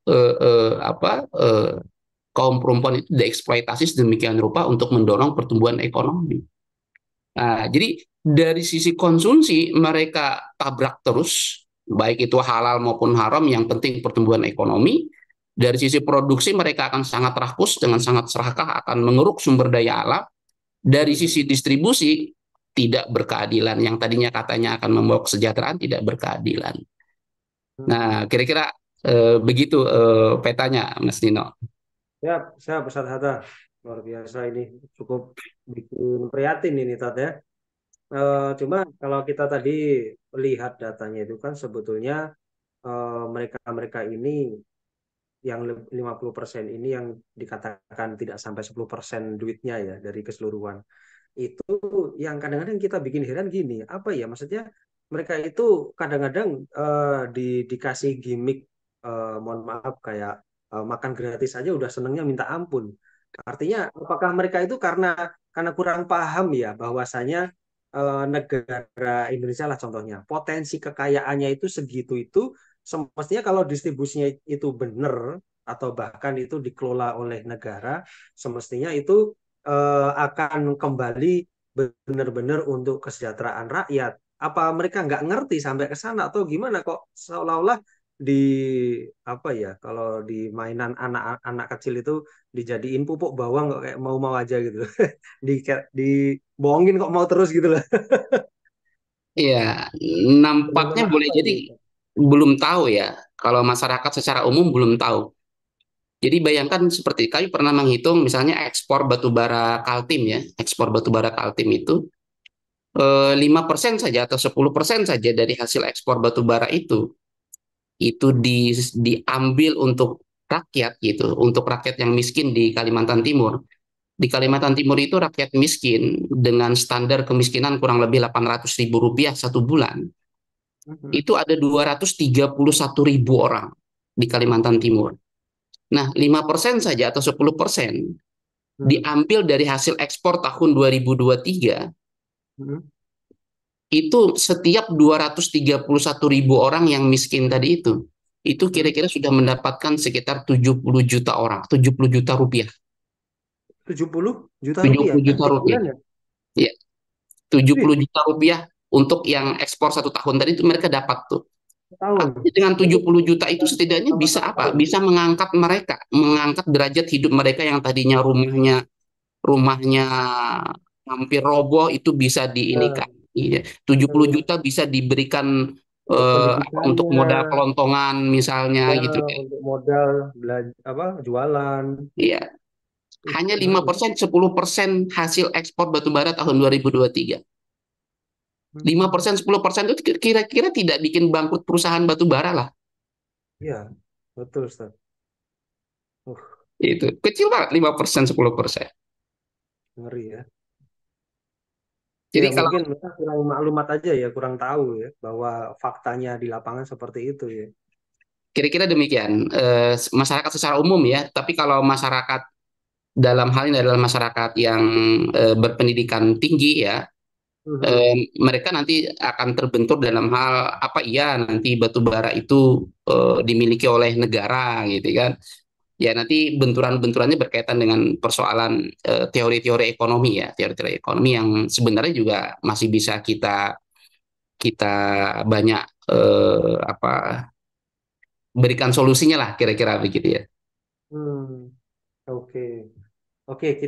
[SPEAKER 2] kaum perempuan itu dieksploitasi sedemikian rupa untuk mendorong pertumbuhan ekonomi. Nah, jadi dari sisi konsumsi mereka tabrak terus, baik itu halal maupun haram, yang penting pertumbuhan ekonomi. Dari sisi produksi mereka akan sangat rakus dengan sangat serakah akan mengeruk sumber daya alam. Dari sisi distribusi tidak berkeadilan, yang tadinya katanya akan membawa kesejahteraan tidak berkeadilan. Nah, kira-kira begitu petanya, Mas Dino.
[SPEAKER 1] Siap, siap, Ustaz Hatta. Luar biasa ini. Cukup bikin prihatin ini, Tat ya. Cuma kalau kita tadi lihat datanya itu kan sebetulnya mereka-mereka ini yang 50% ini yang dikatakan tidak sampai 10% duitnya ya dari keseluruhan. Itu yang kadang-kadang kita bikin heran gini, apa ya maksudnya mereka itu kadang-kadang dikasih gimmick, mohon maaf kayak makan gratis aja udah senengnya minta ampun. Artinya apakah mereka itu karena kurang paham ya bahwasanya negara Indonesia lah contohnya potensi kekayaannya itu segitu itu semestinya kalau distribusinya itu benar atau bahkan itu dikelola oleh negara semestinya itu akan kembali benar-benar untuk kesejahteraan rakyat. Apa mereka nggak ngerti sampai ke sana atau gimana kok seolah-olah di apa ya kalau di mainan anak-anak kecil itu dijadiin pupuk bawang kok kayak mau-mau aja gitu. Dibohongin kok mau terus gitu loh.
[SPEAKER 2] Iya, nampaknya
[SPEAKER 1] Fenomena
[SPEAKER 2] boleh
[SPEAKER 1] apa
[SPEAKER 2] jadi
[SPEAKER 1] ini?
[SPEAKER 2] belum tahu ya. Kalau masyarakat secara umum belum tahu. Jadi bayangkan seperti kami pernah menghitung misalnya ekspor batu bara Kaltim ya, ekspor batu bara Kaltim itu 5% saja atau 10% saja dari hasil ekspor batu bara itu diambil untuk rakyat gitu, untuk rakyat yang miskin di Kalimantan Timur. Di Kalimantan Timur itu rakyat miskin dengan standar kemiskinan kurang lebih 800.000 rupiah satu bulan.
[SPEAKER 1] Mhm.
[SPEAKER 2] Itu ada 231.000 orang di Kalimantan Timur. Nah, 5% saja atau 10%
[SPEAKER 1] Mhm.
[SPEAKER 2] diambil dari hasil ekspor tahun 2023,
[SPEAKER 1] Mhm.
[SPEAKER 2] itu setiap 231.000 orang yang miskin tadi itu
[SPEAKER 1] Mhm.
[SPEAKER 2] kira-kira sudah mendapatkan sekitar 70 juta orang, 70 juta rupiah.
[SPEAKER 1] 70 juta
[SPEAKER 2] tujuh
[SPEAKER 1] rupiah
[SPEAKER 2] puluh juta
[SPEAKER 1] tiap
[SPEAKER 2] rupiah.
[SPEAKER 1] bulan ya?
[SPEAKER 2] Ya, 70
[SPEAKER 1] Wih,
[SPEAKER 2] juta rupiah untuk yang ekspor satu tahun tadi itu mereka dapat tuh.
[SPEAKER 1] setahun.
[SPEAKER 2] Artinya dengan
[SPEAKER 1] Itu
[SPEAKER 2] 70 juta itu setidaknya
[SPEAKER 1] selama
[SPEAKER 2] bisa
[SPEAKER 1] satu
[SPEAKER 2] apa?
[SPEAKER 1] tahun.
[SPEAKER 2] Bisa mengangkat mereka, mengangkat derajat hidup mereka yang tadinya rumahnya hampir roboh itu bisa
[SPEAKER 1] Nah,
[SPEAKER 2] diinikan. Iya. 70
[SPEAKER 1] eh,
[SPEAKER 2] juta bisa diberikan
[SPEAKER 1] untuk
[SPEAKER 2] untuk
[SPEAKER 1] pendidikannya,
[SPEAKER 2] modal kelontongan misalnya
[SPEAKER 1] ya,
[SPEAKER 2] gitu.
[SPEAKER 1] untuk modal belanja apa jualan.
[SPEAKER 2] Iya. Hanya lima
[SPEAKER 1] Ngeri.
[SPEAKER 2] persen, 10% hasil ekspor batu bara tahun 2023. Lima
[SPEAKER 1] Hmm,
[SPEAKER 2] persen, 10% itu kira-kira tidak bikin bangkrut perusahaan batu bara lah.
[SPEAKER 1] ya, betul, Ustaz. Uh,
[SPEAKER 2] Itu kecil banget 5%, 10%.
[SPEAKER 1] ngeri ya. Ya,
[SPEAKER 2] Jadi kalau
[SPEAKER 1] mungkin mereka kurang maklumat aja ya, kurang tahu ya bahwa faktanya di lapangan seperti itu ya.
[SPEAKER 2] kira-kira demikian masyarakat secara umum ya, tapi kalau masyarakat dalam hal ini adalah masyarakat yang berpendidikan tinggi ya,
[SPEAKER 1] Mhm.
[SPEAKER 2] mereka nanti akan terbentur dalam hal apa iya nanti batu bara itu dimiliki oleh negara gitu kan. Ya nanti benturan-benturannya berkaitan dengan persoalan teori-teori ekonomi ya, teori-teori ekonomi yang sebenarnya juga masih bisa kita kita banyak apa berikan solusinya lah kira-kira begitu ya.
[SPEAKER 1] Hmm, oke. Oke,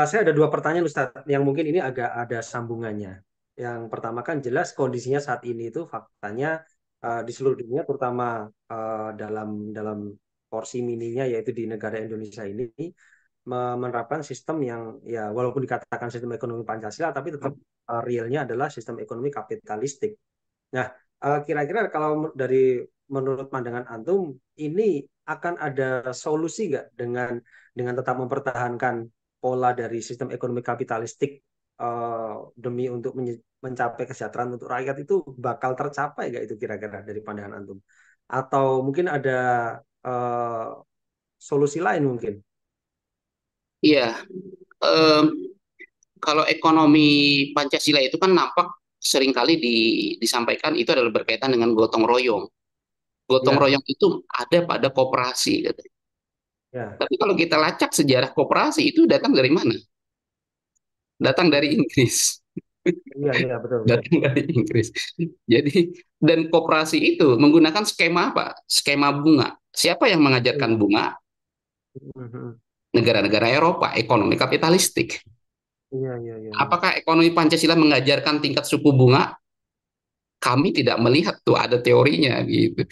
[SPEAKER 1] saya ada dua pertanyaan Ustaz, yang mungkin ini agak ada sambungannya. Yang pertama kan jelas kondisinya saat ini itu faktanya di seluruh dunia, terutama dalam dalam porsi mininya yaitu di negara Indonesia ini menerapkan sistem yang ya walaupun dikatakan sistem ekonomi Pancasila, tapi tetap realnya adalah sistem ekonomi kapitalistik. Nah, kira-kira kalau menurut pandangan antum ini akan ada solusi nggak dengan tetap mempertahankan pola dari sistem ekonomi kapitalistik demi untuk mencapai kesejahteraan untuk rakyat itu bakal tercapai nggak itu kira-kira dari pandangan antum? Atau mungkin ada eh, solusi lain mungkin.
[SPEAKER 2] Iya, em, kalau ekonomi Pancasila itu kan nampak seringkali disampaikan itu adalah berkaitan dengan gotong royong. Gotong
[SPEAKER 1] Ya,
[SPEAKER 2] royong itu ada pada koperasi, gitu.
[SPEAKER 1] ya,
[SPEAKER 2] Tapi kalau kita lacak sejarah koperasi itu datang dari mana? Datang dari Inggris.
[SPEAKER 1] iya, iya, betul, betul.
[SPEAKER 2] Datang dari Inggris. Jadi, dan koperasi itu menggunakan skema apa? Skema bunga. Siapa yang mengajarkan
[SPEAKER 1] Iya,
[SPEAKER 2] bunga?
[SPEAKER 1] mhm.
[SPEAKER 2] Negara-negara Eropa, ekonomi kapitalistik.
[SPEAKER 1] Iya, iya, iya, iya.
[SPEAKER 2] Apakah ekonomi Pancasila mengajarkan tingkat suku bunga? Kami tidak melihat tuh ada teorinya gitu.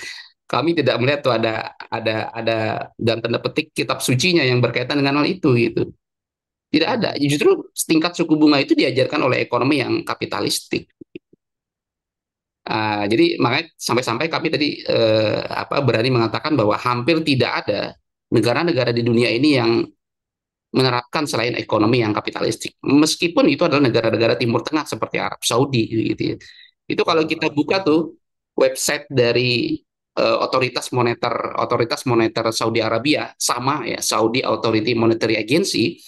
[SPEAKER 2] Kami tidak melihat tuh ada dan tanda petik kitab sucinya yang berkaitan dengan hal itu gitu. Tidak ada.
[SPEAKER 1] Mhm.
[SPEAKER 2] Justru tingkat suku bunga itu diajarkan oleh ekonomi yang kapitalistik. Jadi makanya sampai-sampai kami tadi berani mengatakan bahwa hampir tidak ada negara-negara di dunia ini yang menerapkan selain ekonomi yang kapitalistik. Meskipun itu adalah negara-negara Timur Tengah seperti Arab Saudi gitu ya. Itu kalau kita buka tuh website dari otoritas moneter Saudi Arabia, sama ya, Saudi Authority Monetary Agency,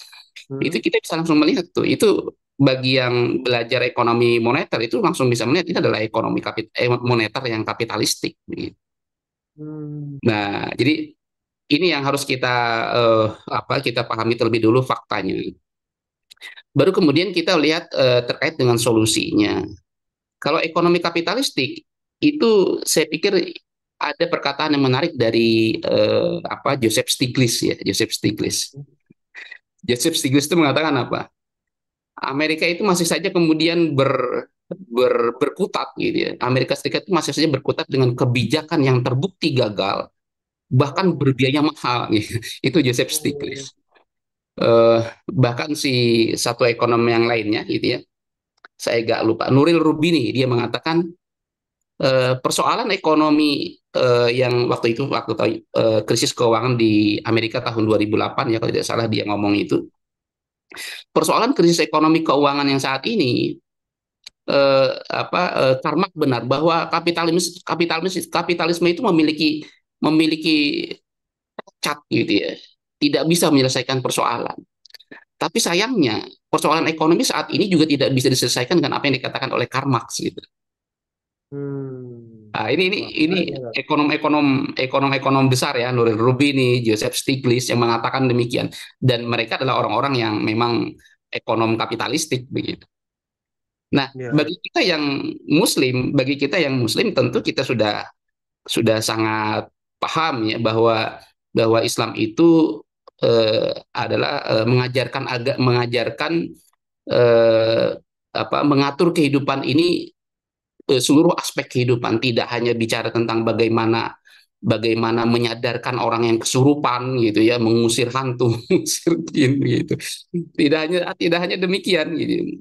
[SPEAKER 2] itu
[SPEAKER 1] Mhm.
[SPEAKER 2] kita bisa langsung melihat tuh. Itu bagi yang belajar ekonomi moneter itu langsung bisa melihat ini adalah ekonomi moneter yang kapitalistik gitu.
[SPEAKER 1] Hmm.
[SPEAKER 2] Nah, jadi ini yang harus kita pahami terlebih dulu faktanya. Baru kemudian kita lihat terkait dengan solusinya. Kalau ekonomi kapitalistik itu saya pikir ada perkataan yang menarik dari Joseph Stiglitz ya, Joseph Stiglitz. Joseph Stiglitz itu mengatakan apa? Amerika itu masih saja kemudian berkutat gitu ya. Amerika Serikat itu masih saja berkutat dengan kebijakan yang terbukti gagal, bahkan
[SPEAKER 1] Oh,
[SPEAKER 2] berbiaya mahal gitu. Itu Joseph
[SPEAKER 1] oh,
[SPEAKER 2] Stiglitz. Bahkan si satu ekonom yang lainnya gitu ya, saya gak lupa, Nuril Rubini, dia mengatakan persoalan ekonomi yang waktu krisis keuangan di Amerika tahun 2008 ya kalau tidak salah dia ngomong itu, persoalan krisis ekonomi keuangan yang saat ini Karmak benar bahwa kapitalisme itu memiliki cat gitu ya, tidak bisa menyelesaikan persoalan. Tapi sayangnya persoalan ekonomi saat ini juga tidak bisa diselesaikan dengan apa yang dikatakan oleh Karl Marx gitu.
[SPEAKER 1] hmm.
[SPEAKER 2] Nah, ini
[SPEAKER 1] Wah,
[SPEAKER 2] ini
[SPEAKER 1] menarik ya, Kak.
[SPEAKER 2] ekonom besar ya, Nuril Rubini, Joseph Stiglitz yang mengatakan demikian, dan mereka adalah orang-orang yang memang ekonom kapitalistik begitu. Nah,
[SPEAKER 1] Ya, ya.
[SPEAKER 2] bagi kita yang Muslim tentu kita sudah sangat paham ya bahwa Islam itu adalah mengajarkan eh, mengatur kehidupan ini, seluruh aspek kehidupan, tidak hanya bicara tentang bagaimana bagaimana menyadarkan orang yang kesurupan gitu ya, mengusir hantu, mengusir jin gitu. Tidak hanya demikian gitu.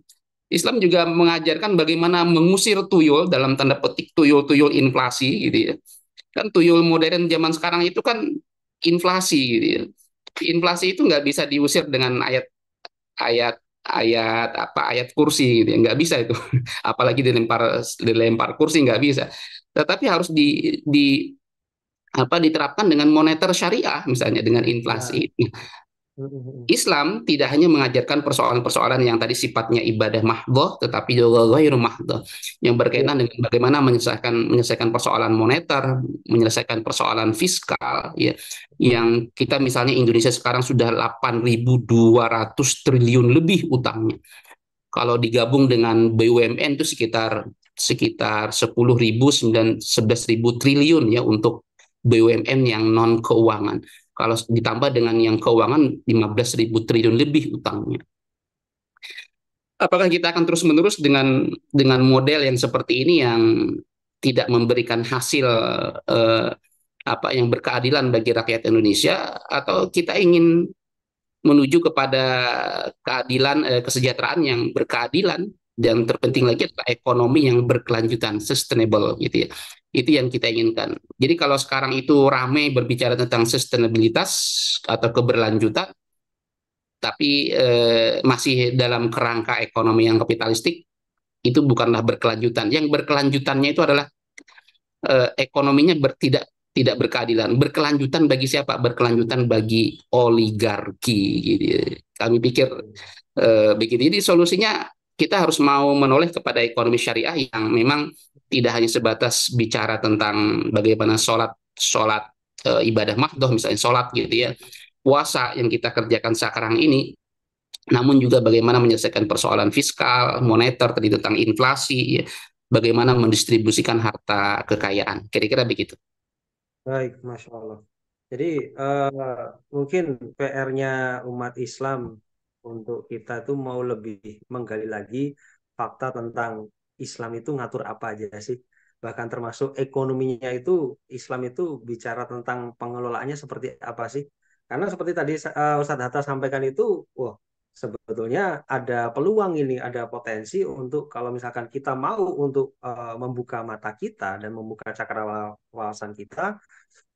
[SPEAKER 2] Islam juga mengajarkan bagaimana mengusir tuyul, dalam tanda petik tuyul-tuyul inflasi gitu ya. Kan tuyul modern zaman sekarang itu kan inflasi gitu ya. Inflasi itu nggak bisa diusir dengan ayat ayat kursi gitu ya, nggak bisa itu. Apalagi dilempar kursi nggak bisa, tetapi harus diterapkan dengan moneter syariah misalnya dengan
[SPEAKER 1] Ya.
[SPEAKER 2] inflasi.
[SPEAKER 1] Mhm.
[SPEAKER 2] Islam tidak hanya mengajarkan persoalan-persoalan yang tadi sifatnya ibadah mahdoh, tetapi juga ghairu mahdoh, yang
[SPEAKER 1] Ya.
[SPEAKER 2] berkaitan dengan bagaimana menyelesaikan persoalan moneter, menyelesaikan persoalan fiskal, ya, yang kita misalnya Indonesia sekarang sudah 8.200 triliun lebih utangnya. Kalau digabung dengan BUMN itu sekitar 11.000 triliun ya untuk BUMN yang non keuangan. Kalau ditambah dengan yang keuangan 15.000 triliun lebih utangnya. Apakah kita akan terus-menerus dengan model yang seperti ini yang tidak memberikan hasil eh, yang berkeadilan bagi rakyat Indonesia, atau kita ingin menuju kepada kesejahteraan yang berkeadilan, dan terpenting
[SPEAKER 1] Ya.
[SPEAKER 2] lagi adalah ekonomi yang berkelanjutan, sustainable gitu ya. Itu yang kita inginkan. Jadi kalau sekarang itu ramai berbicara tentang sustainabilitas atau keberlanjutan, tapi masih dalam kerangka ekonomi yang kapitalistik, itu bukanlah berkelanjutan. Yang berkelanjutannya itu adalah ekonominya tidak tidak berkeadilan. Berkelanjutan bagi siapa? Berkelanjutan bagi oligarki. Gitu. Kami pikir begitu. Jadi solusinya kita harus mau menoleh kepada ekonomi syariah yang memang tidak hanya sebatas bicara tentang bagaimana sholat sholat ibadah mahdoh misalnya sholat gitu ya, puasa yang kita kerjakan sekarang ini, namun juga bagaimana menyelesaikan persoalan fiskal, moneter tadi tentang inflasi, ya, bagaimana mendistribusikan harta kekayaan. Kira-kira begitu.
[SPEAKER 1] Baik, Masya Allah. Jadi mungkin PR-nya umat Islam untuk kita tuh mau lebih menggali lagi fakta tentang Islam itu ngatur apa aja sih. Bahkan termasuk ekonominya itu, Islam itu bicara tentang pengelolaannya seperti apa sih. Karena seperti tadi Ustadz Hatta sampaikan itu, wah sebetulnya ada peluang ini, ada potensi untuk kalau misalkan kita mau untuk membuka mata kita dan membuka cakrawala kita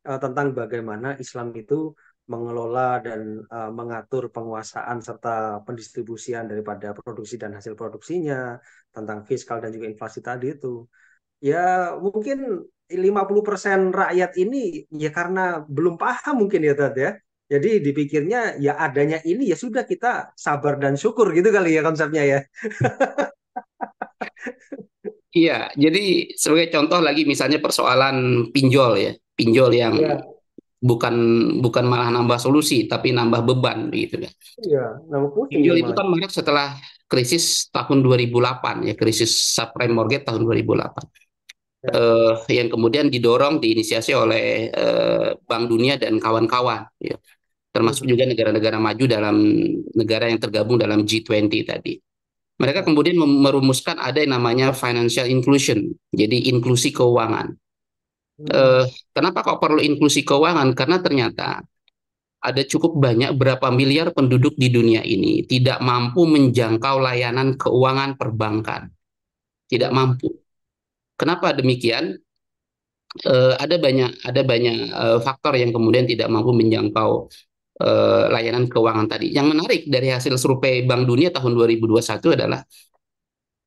[SPEAKER 1] tentang bagaimana Islam itu mengelola dan mengatur penguasaan serta pendistribusian daripada produksi dan hasil produksinya, tentang fiskal dan juga inflasi tadi itu. Ya mungkin 50% rakyat ini ya karena belum paham mungkin ya Tad ya. Jadi dipikirnya ya adanya ini ya sudah kita sabar dan syukur gitu kali ya konsepnya ya.
[SPEAKER 2] Iya, jadi sebagai contoh lagi misalnya persoalan pinjol ya, pinjol yang
[SPEAKER 1] Ya,
[SPEAKER 2] bukan bukan malah nambah solusi tapi nambah beban gitu kan.
[SPEAKER 1] iya, nah pusing
[SPEAKER 2] Pinjol
[SPEAKER 1] ya
[SPEAKER 2] itu
[SPEAKER 1] malah.
[SPEAKER 2] kan marak setelah krisis tahun 2008 ya, krisis subprime mortgage tahun 2008.
[SPEAKER 1] Ya,
[SPEAKER 2] Yang kemudian didorong diinisiasi oleh Bank Dunia dan kawan-kawan ya. Termasuk
[SPEAKER 1] mhm,
[SPEAKER 2] juga negara-negara maju dalam negara yang tergabung dalam G20 tadi. Mereka
[SPEAKER 1] ya,
[SPEAKER 2] kemudian merumuskan ada yang namanya financial inclusion, jadi inklusi keuangan.
[SPEAKER 1] mhm,
[SPEAKER 2] Kenapa kok perlu inklusi keuangan? Karena ternyata ada cukup banyak berapa miliar penduduk di dunia ini tidak mampu menjangkau layanan keuangan perbankan. Tidak
[SPEAKER 1] ya,
[SPEAKER 2] mampu. Kenapa demikian? Ada banyak faktor yang kemudian tidak mampu menjangkau layanan keuangan tadi. Yang menarik dari hasil survei Bank Dunia tahun 2021 adalah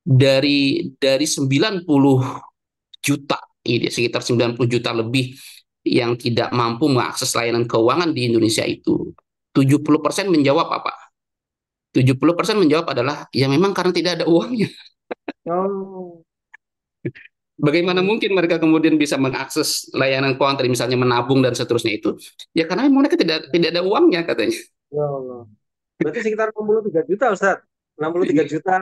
[SPEAKER 2] dari 90 juta, ini sekitar 90 juta lebih yang tidak mampu mengakses layanan keuangan di Indonesia itu, 70% menjawab apa? 70% menjawab adalah ya memang karena tidak ada uangnya.
[SPEAKER 1] oh,
[SPEAKER 2] Bagaimana
[SPEAKER 1] oh,
[SPEAKER 2] mungkin mereka kemudian bisa mengakses layanan keuangan tadi misalnya menabung dan seterusnya itu? Ya karena mereka tidak tidak ada uangnya katanya.
[SPEAKER 1] ya Allah. Berarti sekitar 63 juta, Ustaz. 63 juta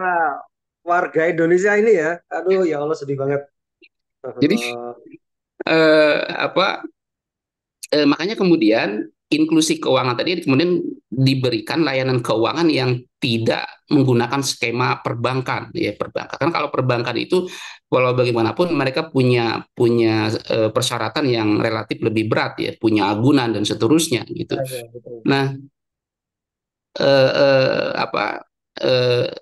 [SPEAKER 1] warga Indonesia ini ya. Aduh, ya Allah sedih banget.
[SPEAKER 2] Jadi
[SPEAKER 1] Astagfirullah.
[SPEAKER 2] apa makanya kemudian inklusi keuangan tadi kemudian diberikan layanan keuangan yang tidak menggunakan skema perbankan ya perbankan kan kalau perbankan itu walau bagaimanapun mereka punya punya persyaratan yang relatif lebih berat ya punya agunan dan seterusnya gitu.
[SPEAKER 1] Ya, ya, betul.
[SPEAKER 2] Nah apa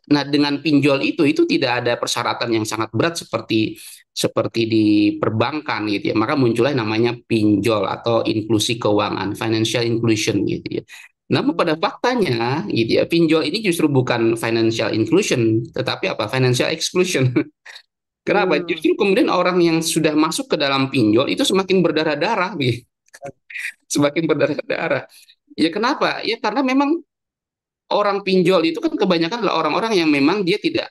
[SPEAKER 2] nah dengan pinjol itu tidak ada persyaratan yang sangat berat seperti seperti di perbankan gitu ya maka muncullah namanya pinjol atau inklusi keuangan financial inclusion gitu ya. Namun pada
[SPEAKER 1] Hmm,
[SPEAKER 2] faktanya gitu ya pinjol ini justru bukan financial inclusion tetapi apa financial exclusion. Kenapa?
[SPEAKER 1] hmm,
[SPEAKER 2] Justru kemudian orang yang sudah masuk ke dalam pinjol itu semakin berdarah-darah gitu. Semakin berdarah-darah. Ya kenapa? Ya karena memang orang pinjol itu kan kebanyakan adalah orang-orang yang memang dia tidak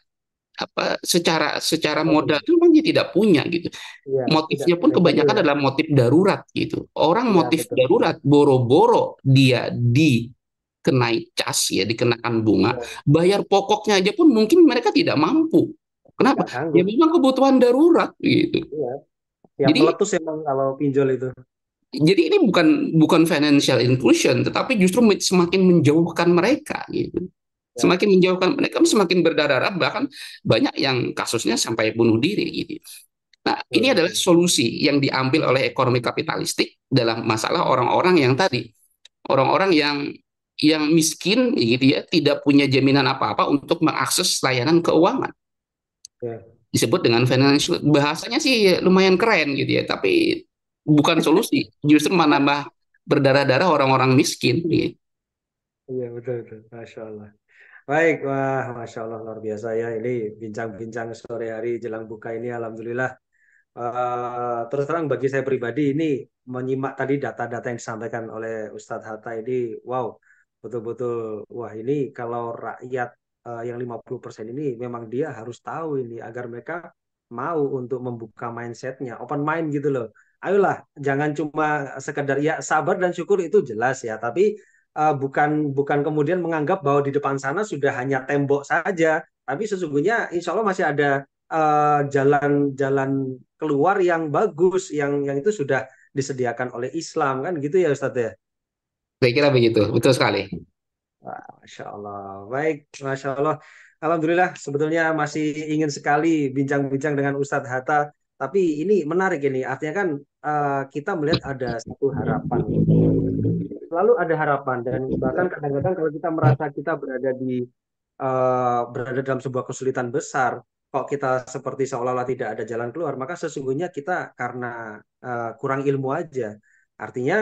[SPEAKER 2] apa secara secara modal
[SPEAKER 1] betul.
[SPEAKER 2] itu memang dia tidak punya gitu.
[SPEAKER 1] Iya, tidak
[SPEAKER 2] Motifnya pun
[SPEAKER 1] tidak stabil
[SPEAKER 2] kebanyakan
[SPEAKER 1] ya.
[SPEAKER 2] adalah motif darurat gitu. Orang
[SPEAKER 1] Iya,
[SPEAKER 2] motif
[SPEAKER 1] betul.
[SPEAKER 2] darurat boro-boro dia dikenai cas ya dikenakan bunga,
[SPEAKER 1] Iya,
[SPEAKER 2] bayar pokoknya aja pun mungkin mereka tidak mampu. Kenapa?
[SPEAKER 1] nggak
[SPEAKER 2] Ya
[SPEAKER 1] sanggup.
[SPEAKER 2] memang kebutuhan darurat gitu.
[SPEAKER 1] Iya, ya
[SPEAKER 2] Jadi
[SPEAKER 1] meletus emang kalau pinjol itu.
[SPEAKER 2] jadi ini bukan bukan financial inclusion, tetapi justru semakin menjauhkan mereka gitu.
[SPEAKER 1] Ya.
[SPEAKER 2] Semakin menjauhkan mereka semakin berdarah bahkan banyak yang kasusnya sampai bunuh diri gitu. Nah, ini
[SPEAKER 1] Betul,
[SPEAKER 2] adalah
[SPEAKER 1] betul.
[SPEAKER 2] solusi yang diambil oleh ekonomi kapitalistik dalam masalah orang-orang yang tadi, orang-orang yang miskin gitu ya, tidak punya jaminan apa-apa untuk mengakses layanan keuangan.
[SPEAKER 1] Ya.
[SPEAKER 2] Disebut dengan financial bahasanya sih lumayan keren gitu ya, tapi bukan solusi, justru menambah berdarah-darah orang-orang miskin gitu.
[SPEAKER 1] Iya, betul, betul. Masya Allah. Baik, wah, Masya Allah luar biasa ya. Ini bincang-bincang sore hari jelang buka ini, Alhamdulillah. Terus terang bagi saya pribadi ini menyimak tadi data-data yang disampaikan oleh Ustadz Hatta ini, wow, betul-betul, wah ini kalau rakyat yang 50% ini memang dia harus tahu ini agar mereka mau untuk membuka mindsetnya, open mind gitu loh. Ayolah, jangan cuma sekedar ya sabar dan syukur itu jelas ya, tapi bukan bukan kemudian menganggap bahwa di depan sana sudah hanya tembok saja, tapi sesungguhnya insya Allah masih ada jalan-jalan keluar yang bagus, yang itu sudah disediakan oleh Islam kan gitu ya Ustadz ya.
[SPEAKER 2] Saya kira begitu, betul sekali.
[SPEAKER 1] Wah, Masya Allah. Baik, Masya Allah. Alhamdulillah, sebetulnya masih ingin sekali bincang-bincang dengan Ustadz Hatta. Tapi ini menarik ini. Artinya kan kita melihat ada satu harapan. Selalu ada harapan. Dan bahkan kadang-kadang kalau kita merasa kita berada dalam sebuah kesulitan besar, kok kita seperti seolah-olah tidak ada jalan keluar, maka sesungguhnya kita karena kurang ilmu aja. Artinya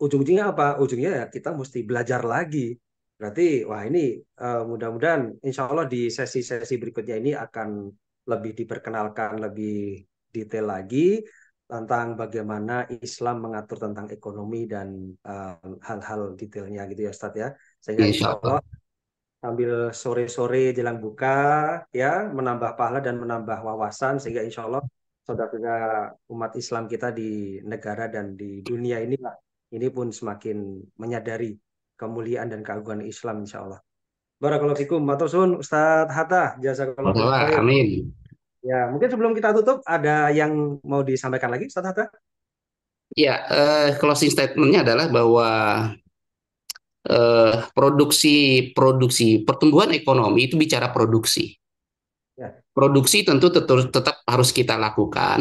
[SPEAKER 1] ujung-ujungnya apa? Ujungnya ya kita mesti belajar lagi. Berarti, wah ini mudah-mudahan insya Allah di sesi-sesi berikutnya ini akan lebih diperkenalkan lebih detail lagi tentang bagaimana Islam mengatur tentang ekonomi dan hal-hal detailnya gitu ya Ustadz ya. Sehingga insya
[SPEAKER 2] Insya
[SPEAKER 1] Allah
[SPEAKER 2] Allah.
[SPEAKER 1] sambil sore-sore jelang buka ya menambah pahala dan menambah wawasan sehingga insya Allah saudara-saudara umat Islam kita di negara dan di dunia ini pun semakin menyadari kemuliaan dan keagungan Islam insya Allah. Barakallahu fikum, matur suwun Ustadz Hatta, jazakallahu
[SPEAKER 2] Masalah,
[SPEAKER 1] khair.
[SPEAKER 2] amin.
[SPEAKER 1] Ya, mungkin sebelum kita tutup ada yang mau disampaikan lagi Ustadz Hatta?
[SPEAKER 2] Ya, closing statementnya adalah bahwa produksi produksi pertumbuhan ekonomi itu bicara produksi.
[SPEAKER 1] Ya,
[SPEAKER 2] Produksi tentu tetap harus kita lakukan,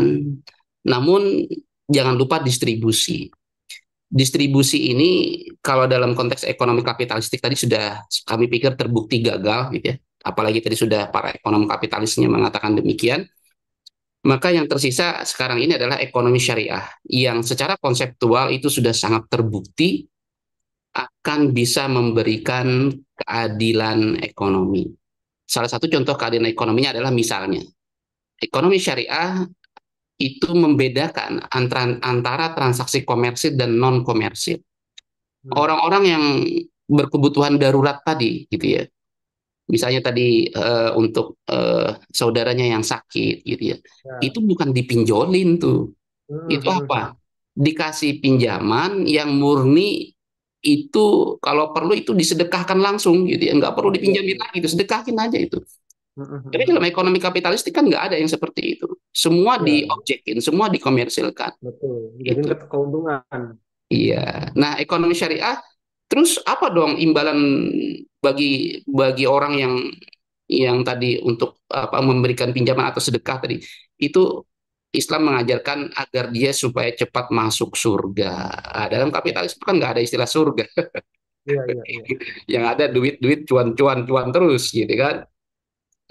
[SPEAKER 2] namun jangan lupa distribusi. Distribusi ini kalau dalam konteks ekonomi kapitalistik tadi sudah kami pikir terbukti gagal gitu ya. Apalagi tadi sudah para ekonom kapitalisnya mengatakan demikian. Maka yang tersisa sekarang ini adalah ekonomi syariah yang secara konseptual itu sudah sangat terbukti akan bisa memberikan keadilan ekonomi. Salah satu contoh keadilan ekonominya adalah misalnya ekonomi syariah itu membedakan antara transaksi komersil dan non komersil.
[SPEAKER 1] hmm,
[SPEAKER 2] Orang-orang yang berkebutuhan darurat tadi gitu ya, misalnya tadi untuk saudaranya yang sakit gitu ya,
[SPEAKER 1] ya.
[SPEAKER 2] itu bukan dipinjolin tuh,
[SPEAKER 1] Hmm,
[SPEAKER 2] itu
[SPEAKER 1] hmm,
[SPEAKER 2] apa, dikasih pinjaman yang murni, itu kalau perlu itu disedekahkan langsung gitu ya, nggak perlu
[SPEAKER 1] ya, ya,
[SPEAKER 2] dipinjamin
[SPEAKER 1] ya.
[SPEAKER 2] lagi, itu sedekahin aja itu.
[SPEAKER 1] Hmm, hmm,
[SPEAKER 2] Tapi
[SPEAKER 1] hmm, hmm.
[SPEAKER 2] dalam ekonomi kapitalistik kan nggak ada yang seperti itu, semua
[SPEAKER 1] Ya,
[SPEAKER 2] diobjekin, semua dikomersilkan
[SPEAKER 1] betul. Jadi
[SPEAKER 2] itu.
[SPEAKER 1] keuntungan.
[SPEAKER 2] Iya. Nah, ekonomi syariah terus apa dong imbalan bagi bagi orang yang tadi untuk apa memberikan pinjaman atau sedekah tadi? Itu Islam mengajarkan agar dia supaya cepat masuk surga. Nah, dalam
[SPEAKER 1] Ya,
[SPEAKER 2] kapitalisme kan nggak ada istilah surga.
[SPEAKER 1] iya, iya, iya.
[SPEAKER 2] Yang ada duit, duit, cuan, cuan, cuan terus gitu kan.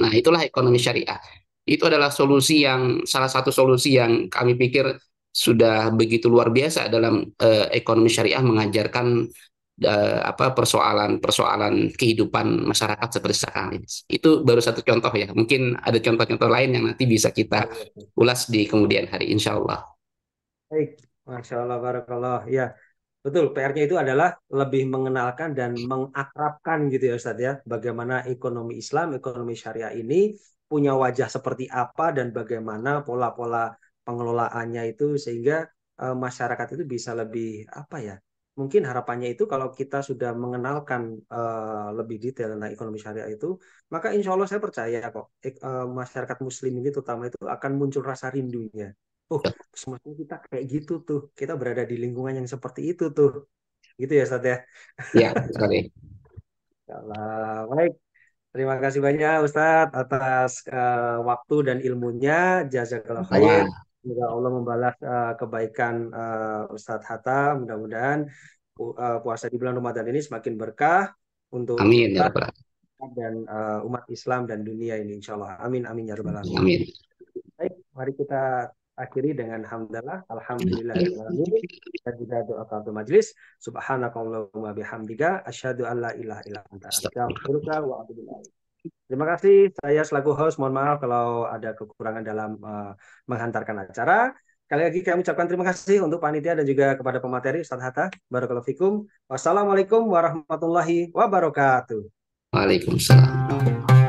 [SPEAKER 2] Nah, itulah ekonomi syariah. Itu adalah solusi yang salah satu solusi yang kami pikir sudah begitu luar biasa dalam ekonomi syariah mengajarkan apa persoalan-persoalan kehidupan masyarakat seperti sekarang ini. Itu baru satu contoh ya. Mungkin ada contoh-contoh lain yang nanti bisa
[SPEAKER 1] Iya,
[SPEAKER 2] kita
[SPEAKER 1] iya, iya.
[SPEAKER 2] ulas di kemudian hari, insya Allah.
[SPEAKER 1] Baik, Masya Allah, Barakallah. Ya, betul. PR-nya itu adalah lebih mengenalkan dan mengakrabkan gitu ya Ustadz ya. Bagaimana ekonomi Islam, ekonomi syariah ini punya wajah seperti apa dan bagaimana pola-pola pengelolaannya itu sehingga masyarakat itu bisa lebih apa ya. Mungkin harapannya itu kalau kita sudah mengenalkan lebih detail tentang ekonomi syariah itu, maka insya Allah saya percaya kok masyarakat Muslim ini terutama itu akan muncul rasa rindunya. Oh, semestinya kita kayak gitu tuh. Kita berada di lingkungan yang seperti itu tuh. Gitu ya, Ustadz ya.
[SPEAKER 2] Ya, sekali.
[SPEAKER 1] Kalau baik, terima kasih banyak Ustadz atas waktu dan ilmunya. Jazakallah khair.
[SPEAKER 2] Sama.
[SPEAKER 1] Semoga Allah membalas kebaikan Ustadz Hatta. Mudah-mudahan puasa di bulan Ramadan ini semakin berkah untuk
[SPEAKER 2] Amin ya
[SPEAKER 1] kita
[SPEAKER 2] Rabbal.
[SPEAKER 1] dan umat Islam dan dunia ini. Insya Allah. Amin, amin, ya Rabbal Alamin.
[SPEAKER 2] Amin.
[SPEAKER 1] Baik, mari kita akhiri dengan hamdalah. Alhamdulillahirrahmanirrahim. Dan juga doa kafir majlis. Subhanakallahumma bihamdika. Asyhadu an la ilaha illa anta. Astaghfiruka wa atubu ilaik. Terima kasih. Saya selaku host, mohon maaf kalau ada kekurangan dalam menghantarkan acara. Kali lagi kami ucapkan terima kasih untuk panitia dan juga kepada pemateri Ustaz Hatta. Barakallahu fikum. Wassalamualaikum warahmatullahi wabarakatuh.
[SPEAKER 2] Waalaikumsalam.